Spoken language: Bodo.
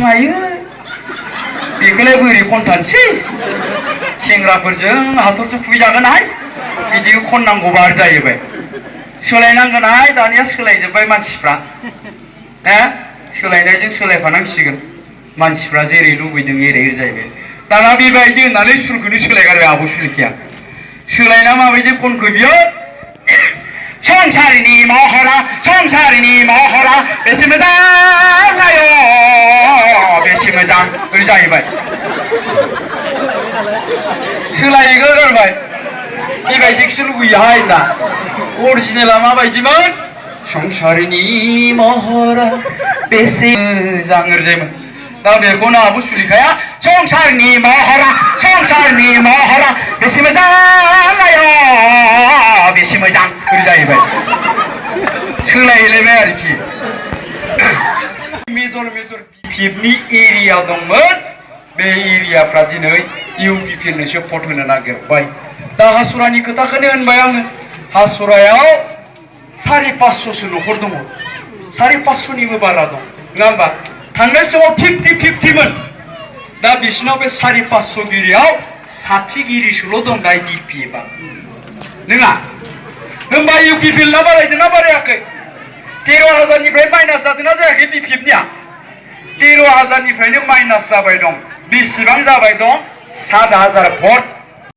हायो बेखौलाय बोरै खनथानसै सेंग्राफोरजों हाथरजों खुबैजागोनहाय बिदि खननांगौबा आरो जाहैबाय सोलायनांगोनहाय दानिया सोलायजोब्बाय मानसिफ्रा सोलायनायजों सोलायफानांसिगोन मानसिफ्रा जेरै लुबैदों एरै जाहैबाय दाना बेबायदि होननानै सुरखौनो सोलायगारबाय आब' सुलेखाया सोलायना माबायदि खनखो बियो संसारनि महरा बेसे मोजां आय' बेसे मोजां ओरै जाहैबाय सोलायगारबाय बेबायदिखौसो लुबैयोहाय दा अरिजिनेला माबायदिमोन संसारनि महरा बेसे मोजां ओरै जायोमोन दा बेखौनो आब' सुलेखाया संसारनि महरा बेसे मोजां आय' बेसे मोजां ओरै जाहैबाय सोलायलायबाय आरोखि मेजर BPFनि एरिया दंमोन बे एरियाफ्रा दिनै UPPनोसो भट होनो नागिरबाय दा हासुरानि खोथाखौनो होनबाय आङो हासुरायाव 550सो न'खर दङ 550निबो बारा दं नङा होमबा थांनाय समाव 50-50मोन दा बिसिनाव बे 550 गिरियाव 60 गिरिसोल' दं दा BPFआ नङा होमबा UPPना बारायदोंना बारायाखै 13,000निफ्राय माइनास जादोंना जायाखै BPFनिया 13,000निफ्रायनो माइनास जाबाय दं बेसेबां जाबाय दं 7,000 भट